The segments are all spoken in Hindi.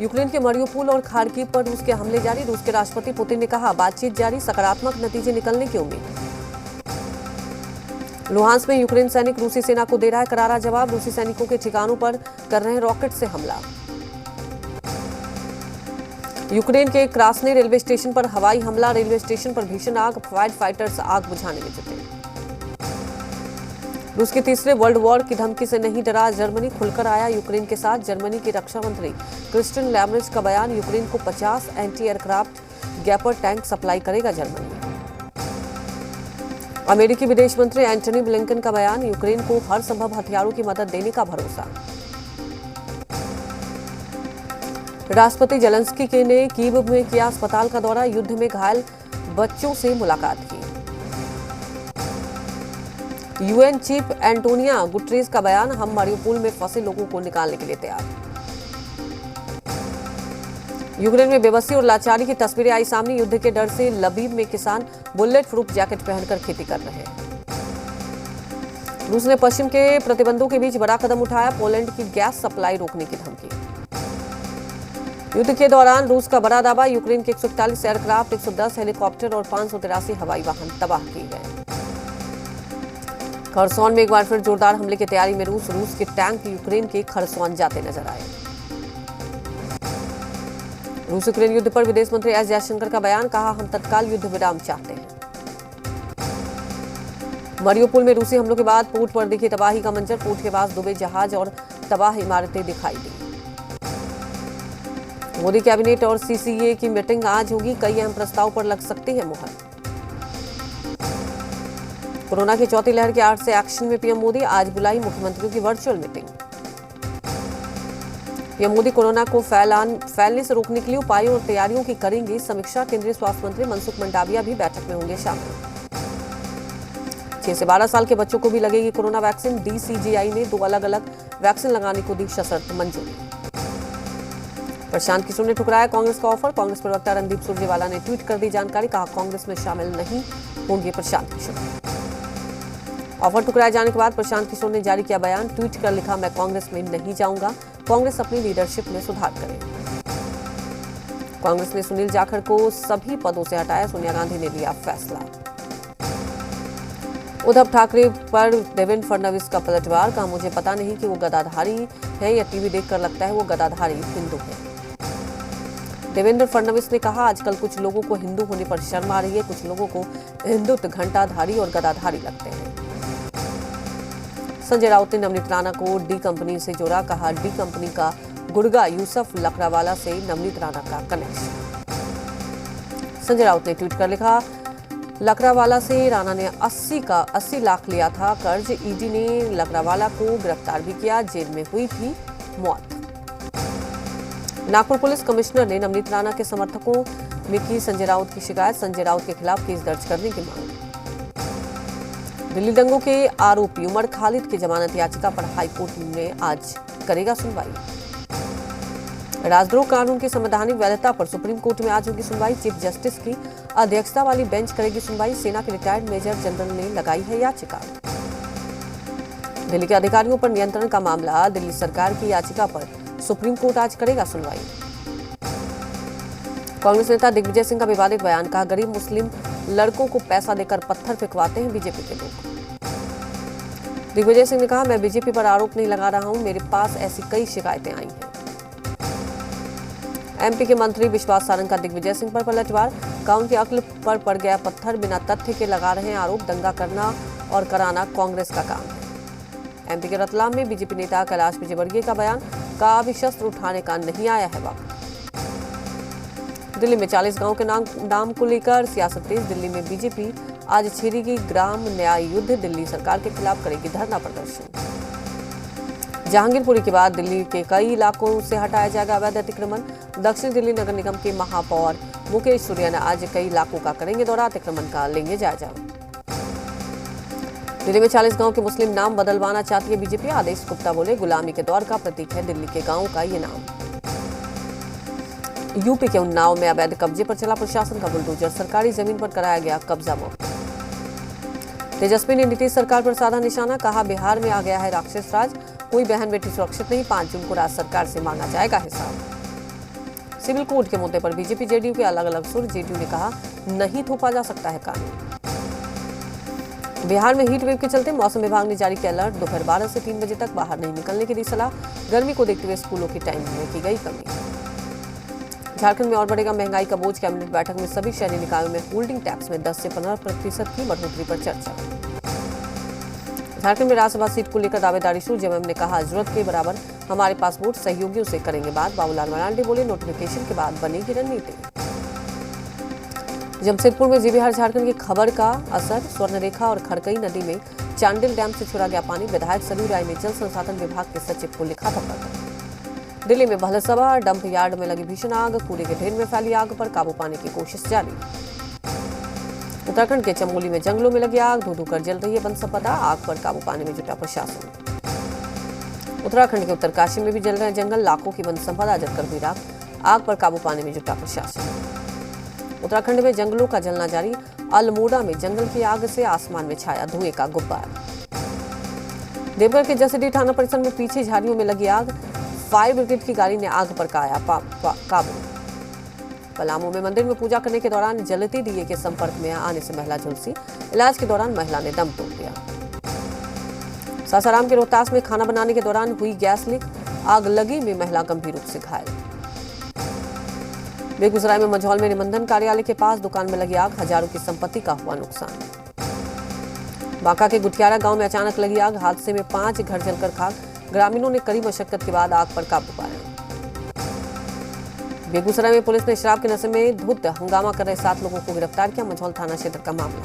यूक्रेन के मारियोपोल और खार्किव पर रूस के हमले जारी। रूस के राष्ट्रपति पुतिन ने कहा, बातचीत जारी, सकारात्मक नतीजे निकलने की उम्मीद। लुहांस में यूक्रेन सैनिक रूसी सेना को दे रहा है करारा जवाब। रूसी सैनिकों के ठिकानों पर कर रहे हैं रॉकेट से हमला। यूक्रेन के क्रास्नी रेलवे स्टेशन पर हवाई हमला। रेलवे स्टेशन पर भीषण आग, फायर फाइटर्स आग बुझाने में जुटे। रूस के तीसरे वर्ल्ड वॉर की धमकी से नहीं डरा जर्मनी, खुलकर आया यूक्रेन के साथ। जर्मनी की रक्षा मंत्री क्रिस्टियन लैमरिच का बयान, यूक्रेन को 50 एंटी एयरक्राफ्ट गैपर टैंक सप्लाई करेगा जर्मनी। अमेरिकी विदेश मंत्री एंटनी ब्लिंकन का बयान, यूक्रेन को हर संभव हथियारों की मदद देने का भरोसा। राष्ट्रपति जेलेंस्की ने कीव में किया अस्पताल का दौरा, युद्ध में घायल बच्चों से मुलाकात की। यूएन चीफ एंटोनियो गुटेरेस का बयान, हम मारियोपोल में फंसे लोगों को निकालने के लिए तैयार। यूक्रेन में बेबसी और लाचारी की तस्वीरें आई सामने। युद्ध के डर से लबीब में किसान बुलेट प्रूफ जैकेट पहनकर खेती कर रहे हैं। रूस ने पश्चिम के प्रतिबंधों के बीच बड़ा कदम उठाया, पोलैंड की गैस सप्लाई रोकने की धमकी। युद्ध के दौरान रूस का बड़ा दावा, यूक्रेन के 141 एयरक्राफ्ट, 110 हेलीकॉप्टर और 583 हवाई वाहन तबाह किए गए। खरसोन में एक बार फिर जोरदार हमले की तैयारी में रूस के टैंक यूक्रेन के खरसोन जाते नजर आए। रूस यूक्रेन युद्ध पर विदेश मंत्री एस जयशंकर का बयान, कहा, हम तत्काल युद्ध विराम चाहते हैं। मारियोपोल में रूसी हमलों के बाद पोर्ट पर दिखी तबाही का मंजर, पोर्ट के पास डूबे जहाज और तबाह इमारतें दिखाई दी। मोदी कैबिनेट और सीसीए की मीटिंग आज होगी, कई अहम प्रस्ताव पर लग सकती है मुहर। कोरोना की चौथी लहर के 8 से एक्शन में पीएम मोदी, आज बुलाई मुख्यमंत्रियों की virtual meeting. PM Modi corona को फैलने से रोकने के लिए उपायों और तैयारियों की करेंगे समीक्षा। केंद्रीय स्वास्थ्य मंत्री मनसुख मंडाविया भी बैठक में होंगे शामिल। 6 से 12 साल के बच्चों को भी लगेगी कोरोना वैक्सीन। डीसीजीआई ने 2 अलग अलग वैक्सीन लगाने को दी सशर्त मंजूरी। प्रशांत किशोर ने ठुकराया कांग्रेस का ऑफर। कांग्रेस प्रवक्ता रणदीप सुरजेवाला ने ट्वीट कर दी जानकारी, कहा, कांग्रेस में शामिल नहीं होंगे प्रशांत किशोर। ऑफर ठुकराए जाने के बाद प्रशांत किशोर ने जारी किया बयान, ट्वीट कर लिखा, मैं कांग्रेस में नहीं जाऊंगा, कांग्रेस अपनी लीडरशिप में सुधार करे। कांग्रेस ने सुनील जाखड़ को सभी पदों से हटाया, सोनिया गांधी ने लिया फैसला। उद्धव ठाकरे पर देवेंद्र फडणवीस का पलटवार, कहा, मुझे पता नहीं कि वो गदाधारी है या टीवी देखकर लगता है वो गदाधारी हिंदू है। देवेंद्र फडणवीस ने कहा, आजकल कुछ लोगों को हिंदू होने पर शर्म आ रही है, कुछ लोगों को हिंदुत्व घंटाधारी और गदाधारी लगते हैं। संजय राउत ने नवनीत राणा को डी कंपनी से जोड़ा, कहा, डी कंपनी का गुड़गा यूसुफ लकड़ावाला से नवनीत राणा का कनेक्शन। संजय राउत ने ट्वीट कर लिखा, लकड़ावाला से राणा ने 80 लाख लिया था कर्ज। ईडी ने लकड़ावाला को गिरफ्तार भी किया, जेल में हुई थी मौत। नागपुर पुलिस कमिश्नर ने नवनीत राणा के समर्थकों में की संजय राउत की शिकायत, संजय राउत के खिलाफ केस दर्ज करने की मांग। दिल्ली दंगों के आरोपी उमर खालिद की जमानत याचिका पर हाईकोर्ट में आज करेगा सुनवाई। राजद्रोह कानून की संवैधानिक वैधता पर सुप्रीम कोर्ट में आज होगी सुनवाई। चीफ जस्टिस की अध्यक्षता वाली बेंच करेगी सुनवाई। सेना के रिटायर्ड मेजर जनरल ने लगाई है याचिका। दिल्ली के अधिकारियों पर नियंत्रण का मामला, दिल्ली सरकार की याचिका पर सुप्रीम कोर्ट आज करेगा सुनवाई। कांग्रेस नेता दिग्विजय सिंह का विवादित बयान, कहा, गरीब मुस्लिम लड़कों को पैसा देकर पत्थर फेंकवाते हैं बीजेपी के लोग। दिग्विजय सिंह ने कहा, मैं बीजेपी पर आरोप नहीं लगा रहा हूं, मेरे पास ऐसी कई शिकायतें आई हैं। एमपी के मंत्री विश्वास सारंग का दिग्विजय सिंह पर पलटवार, कहा, उनकी अक्ल पर पड़ गया पत्थर, बिना तथ्य के लगा रहे हैं आरोप, दंगा करना और कराना कांग्रेस का काम है। एमपी के रतलाम में बीजेपी नेता कैलाश विजयवर्गीय का बयान, कहा, अभी शस्त्र उठाने का नहीं आया है वक्त। दिल्ली में 40 गांव के नाम को लेकर सियासत तेज। दिल्ली में बीजेपी आज छेड़ेगी ग्राम न्याय युद्ध, दिल्ली सरकार के खिलाफ करेगी धरना प्रदर्शन। जहांगीरपुरी के बाद दिल्ली के कई इलाकों से हटाया जाएगा अवैध अतिक्रमण। दक्षिण दिल्ली नगर निगम के महापौर मुकेश सूर्या ने आज कई इलाकों का करेंगे दौरा, अतिक्रमण का लेंगे जायजा। दिल्ली में 40 गांव के मुस्लिम नाम बदलवाना चाहती है बीजेपी। आदेश गुप्ता बोले, गुलामी के दौर का प्रतीक है दिल्ली के गांवों का ये नाम। यूपी के उन्नाव में अवैध कब्जे पर चला प्रशासन का बुलडोजर, सरकारी जमीन पर कराया गया कब्जा मुक्त। तेजस्वी ने नीतीश सरकार पर साधा निशाना, कहा, बिहार में आ गया है राक्षस राज, कोई बहन बेटी सुरक्षित नहीं, 5 जून को राज्य सरकार से मांगा जाएगा हिसाब। सिविल कोड के मुद्दे पर बीजेपी जेडीयू के अलग अलग सुर। जेडीयू ने कहा नहीं थोपा जा सकता है कानून। बिहार में हीट वेव के चलते मौसम विभाग ने जारी किया अलर्ट। दोपहर 12 से 3 बजे तक बाहर नहीं निकलने की दी सलाह। गर्मी को देखते हुए स्कूलों की टाइमिंग में की गई कमी। झारखंड में और बढ़ेगा महंगाई का बोझ। कैबिनेट बैठक में सभी शहरी निकायों में होल्डिंग टैक्स में 10 से 15% की बढ़ोतरी पर चर्चा। झारखंड में राज्यसभा सीट को लेकर दावेदारी शुरू। जेएमएम ने कहा जरूरत के बराबर हमारे पास वोट, सहयोगियों से करेंगे बात। बाबूलाल मरांडी बोले नोटिफिकेशन के बाद बनेगी रणनीति। जमशेदपुर में जीबीहार झारखंड की खबर का असर। स्वर्णरेखा और खड़कई नदी में चांडिल डैम से छोड़ा गया पानी। विधायक सरयू राय ने जल संसाधन विभाग के सचिव को लिखा था पत्र। दिल्ली में भलसवा डंप यार्ड में लगी भीषण आग। कूड़े के ढेर में फैली आग पर काबू पाने की कोशिश जारी। उत्तराखंड के चमोली में जंगलों में लगी आग। धू धू कर जल रही है वन संपदा। आग पर काबू पाने में जुटा प्रशासन। उत्तराखंड के उत्तरकाशी में भी जल रहे हैं जंगल। लाखों की वन संपदा जलकर हुई राख। आग पर काबू पाने में जुटा प्रशासन। उत्तराखंड में जंगलों का जलना जारी। अल्मोड़ा में जंगल की आग से आसमान में छाया धुएं का गुब्बार। देवघर के जसीडीह थाना परिसर में पीछे झाड़ियों में लगी आग। फायर ब्रिगेड की गाड़ी ने आग पर पाया काबू। पलामू में मंदिर में पूजा करने के दौरान जलते दिए के संपर्क में आने से महिला झुलसी। इलाज के दौरान महिला ने दम तोड़ दिया। सासाराम के रोहतास में खाना बनाने के दौरान हुई गैस लीक। आग लगी में महिला गंभीर रूप से घायल। बेगूसराय में मझौल में निबंधन कार्यालय के पास दुकान में लगी आग। हजारों की संपत्ति का हुआ नुकसान। बांका के गुठियारा गांव में अचानक लगी आग। हादसे में 5 घर जलकर खाक। ग्रामीणों ने कड़ी मशक्कत के बाद आग पर काबू पाया। बेगूसराय में पुलिस ने शराब के नशे में धुत हंगामा कर रहे 7 लोगों को गिरफ्तार किया। मझौल थाना क्षेत्र का मामला।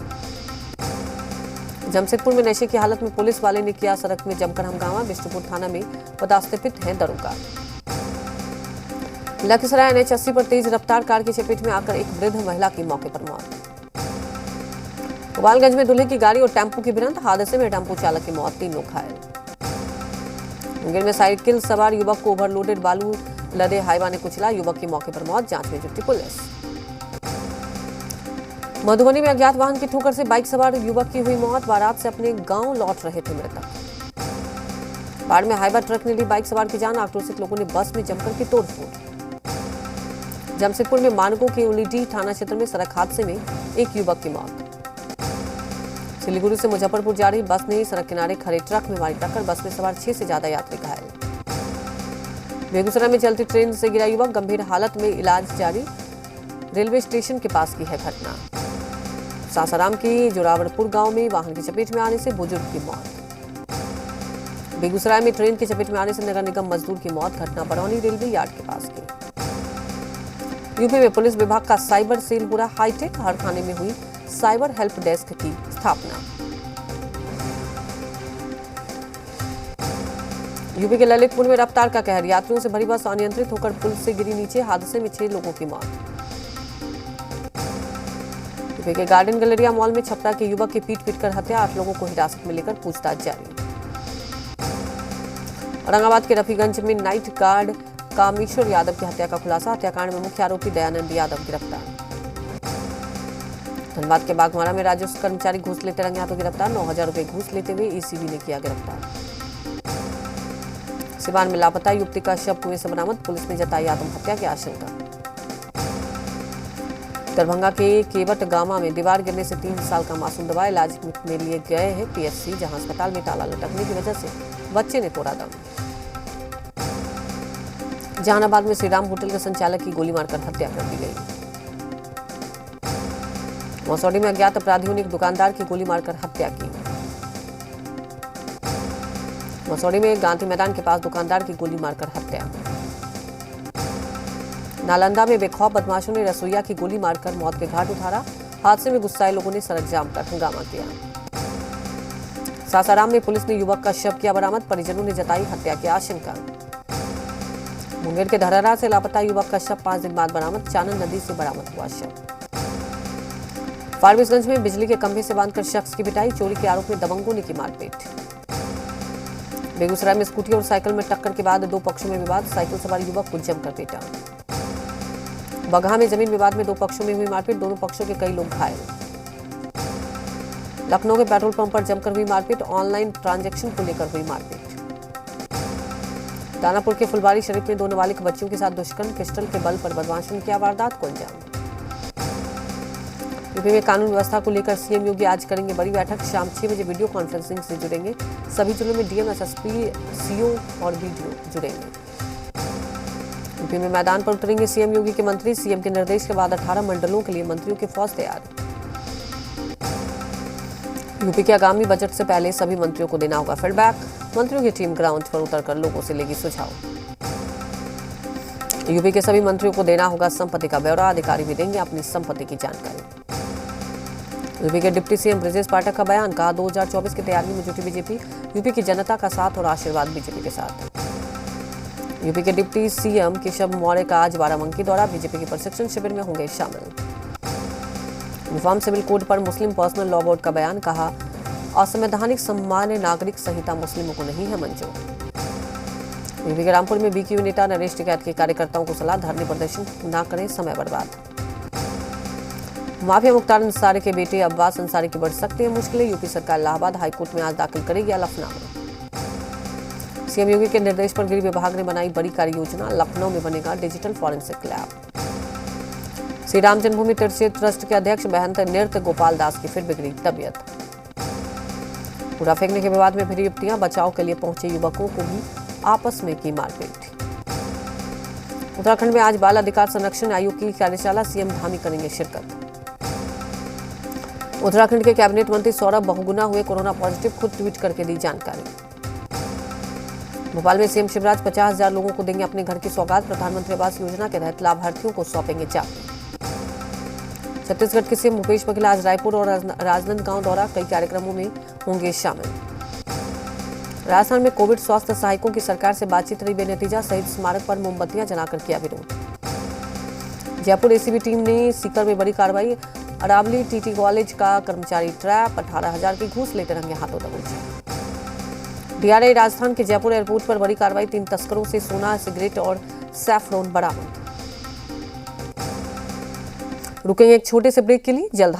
जमशेदपुर में नशे की हालत में पुलिस वाले ने किया सड़क में जमकर हंगामा। बिष्टुपुर थाना में पदस्थापित हैं दरोगा। लखीसराय NH80 पर तेज रफ्तार कार की चपेट में आकर एक वृद्ध महिला की मौके पर मौत। गोपालगंज में दूल्हे की गाड़ी और टेम्पो की भिड़ंत। हादसे में टेम्पो चालक की मौत, 3 लोग घायल। मुंगेर में साइकिल सवार युवक को ओवरलोडेड बालू लदे हाईवा ने कुचला। युवक की मौके पर मौत। जांच में जुटी पुलिस। मधुबनी में अज्ञात वाहन की ठोकर से बाइक सवार युवक की हुई मौत। बारात से अपने गांव लौट रहे थे मृतक। बाढ़ में हाईवा ट्रक ने ली बाइक सवार की जान। आक्रोशित लोगों ने बस में जमकर की तोड़फोड़। जमशेदपुर में मानकों के उलीडीह थाना क्षेत्र में सड़क हादसे में एक युवक की मौत। सिलीगुड़ी से मुजफ्फरपुर जा रही बस ने सड़क किनारे खड़े ट्रक में मारी टक्कर। बस में सवार 6 से ज्यादा यात्री घायल। बेगूसराय में चलती ट्रेन से गिरा युवक, गंभीर हालत में इलाज जारी। रेलवे स्टेशन के पास की है घटना। सासाराम के जोरावरपुर गांव में वाहन की चपेट में आने से बुजुर्ग की मौत। बेगूसराय में ट्रेन की चपेट में आने से नगर निगम मजदूर की मौत। घटना बरौनी रेलवे यार्ड के पास की। यूपी में पुलिस विभाग का साइबर सेल पूरा हाईटेक। हर थाने में हुई साइबर हेल्प डेस्क की स्थापना। यूपी के ललितपुर में रफ्तार का कहर। यात्रियों से भरी बस अनियंत्रित होकर पुल से गिरी नीचे। हादसे में 6 लोगों की मौत। यूपी के गार्डन गैलेरिया मॉल में छपरा के युवक की पीट-पीटकर हत्या। 8 लोगों को हिरासत में लेकर पूछताछ जारी। औरंगाबाद के रफीगंज में नाइट गार्ड कामेश्वर यादव की हत्या का खुलासा। हत्याकांड में मुख्य आरोपी दयानंद यादव गिरफ्तार। धनबाद के बागमारा में राजस्व कर्मचारी घूस लेते रंगे हाथों गिरफ्तार। 9,000 रुपए घूस लेते हुए ECB ने किया गिरफ्तार। सिवान में लापता युवती का शव कुएं से बरामद। पुलिस ने जताई आत्महत्या की आशंका। दरभंगा के केवट गामा में दीवार गिरने से 3 साल का मासूम दबा। इलाज में लिए गए हैं PHC, जहां अस्पताल में ताला लटकने की वजह से बच्चे ने तोड़ा दम। जहानाबाद में श्रीराम होटल के संचालक की गोली मारकर हत्या कर दी गई। मसौढ़ी में अज्ञात अपराधियों ने एक दुकानदार की गोली मारकर हत्या की। मसौढ़ी में गांधी मैदान के पास दुकानदार की गोली मारकर हत्या। नालंदा में बेखौफ बदमाशों ने रसोईया की गोली मारकर मौत के घाट उतारा। हादसे में गुस्साए लोगों ने सड़क जाम कर हंगामा किया। सासाराम में पुलिस ने युवक का शव किया बरामद। परिजनों ने जताई हत्या की आशंका। मुंगेर के धरहरा से लापता युवक का शव 5 दिन बाद बरामद। चानन नदी से बरामद हुआ शव। फारबिसगंज में बिजली के खंभे से बांधकर शख्स की पिटाई। चोरी के आरोप में दबंगों ने की मारपीट। बेगूसराय में स्कूटी और साइकिल में टक्कर के बाद 2 पक्षों में विवाद। साइकिल सवार युवक को जमकर पीटा। बगहा में जमीन विवाद में 2 पक्षों में हुई मारपीट। दोनों पक्षों के कई लोग घायल। लखनऊ के पेट्रोल पंप पर जमकर हुई मारपीट। ऑनलाइन ट्रांजैक्शन को लेकर हुई मारपीट। दानापुर के फुलवारी शरीफ में 2 नाबालिग बच्चियों के साथ दुष्कर्म, पिस्टल के बल पर बदमाशों ने किया वारदात को अंजाम। यूपी में कानून व्यवस्था को लेकर सीएम योगी आज करेंगे बड़ी बैठक। शाम 6 बजे वीडियो कॉन्फ्रेंसिंग से जुड़ेंगे। सभी जिलों में डीएम, एसएसपी, सीओ और बीडीओ जुड़ेंगे। यूपी में मैदान पर उतरेंगे सीएम योगी के मंत्री। सीएम के निर्देश के बाद 18 मंडलों के लिए मंत्रियों की फौज तैयार। यूपी के आगामी बजट से पहले सभी मंत्रियों को देना होगा फीडबैक। मंत्रियों की टीम ग्राउंड पर उतरकर लोगों से लेगी सुझाव। यूपी के सभी मंत्रियों को देना होगा संपत्ति का ब्यौरा। अधिकारी भी देंगे अपनी संपत्ति की जानकारी। यूपी के डिप्टी सीएम ब्रजेश पाठक का बयान, कहा 2024 की तैयारी में जुटी बीजेपी। यूपी की जनता का साथ और आशीर्वाद बीजेपी के साथ। यूपी के डिप्टी सीएम केशव मौर्य का आज बाराबंकी दौरा। बीजेपी के प्रशिक्षण शिविर में होंगे शामिल। यूनिफॉर्म सिविल कोड पर मुस्लिम पर्सनल लॉ बोर्ड का बयान, कहा असंवैधानिक सामान्य नागरिक संहिता मुस्लिमों को नहीं है मंजूर। यूपी के रामपुर में बीकेयू नेता नरेश टिकैत के कार्यकर्ताओं को सलाह, धरने प्रदर्शन न करें, समय बर्बाद। माफिया मुख्तार अंसारी के बेटे अब्बास अंसारी की बढ़ सकती है मुश्किलें। यूपी सरकार इलाहाबाद हाईकोर्ट में आज दाखिल करेगी हलफनामा। सीएम योगी के निर्देश पर गृह विभाग ने बनाई बड़ी कार्य योजना। लखनऊ में बनेगा digital forensic lab. Shri Ram Janmabhoomi Teerth trust के अध्यक्ष महंत नृत्य गोपाल दास की फिर बिगड़ी तबियत। कूड़ा फेंकने के विवाद में फिर युवतियां, बचाव के लिए पहुंचे युवकों को भी आपस में की मारपीट। उत्तराखंड में आज बाल अधिकार संरक्षण आयोग की कार्यशाला, सीएम धामी करेंगे शिरकत। उत्तराखंड के कैबिनेट मंत्री सौरभ बहुगुना हुए कोरोना पॉजिटिव, खुद ट्वीट करके दी जानकारी। भोपाल में सीएम शिवराज 50,000 लोगों को देंगे अपने घर की सौगात। प्रधानमंत्री आवास योजना के तहत लाभार्थियों को सौंपेंगे चाबी। छत्तीसगढ़ के सीएम भूपेश बघेल आज रायपुर और राजनांदगांव दौरा, कई कार्यक्रमों में होंगे शामिल। राजस्थान में कोविड स्वास्थ्य सहायकों की सरकार से बातचीत रही बेनतीजा। शहीद स्मारक पर मोमबत्तियां जलाकर किया विरोध। जयपुर एसीबी टीम ने सीकर में बड़ी कार्रवाई। अरावली टीटी कॉलेज का कर्मचारी ट्रैप, 18,000 की घूस लेते रंगे हाथों दबोचे। डीआरआई राजस्थान के जयपुर एयरपोर्ट पर बड़ी कार्रवाई। 3 तस्करों से सोना, सिगरेट और सैफरोन बरामद। रुकेंगे एक छोटे से ब्रेक के लिए, जल्द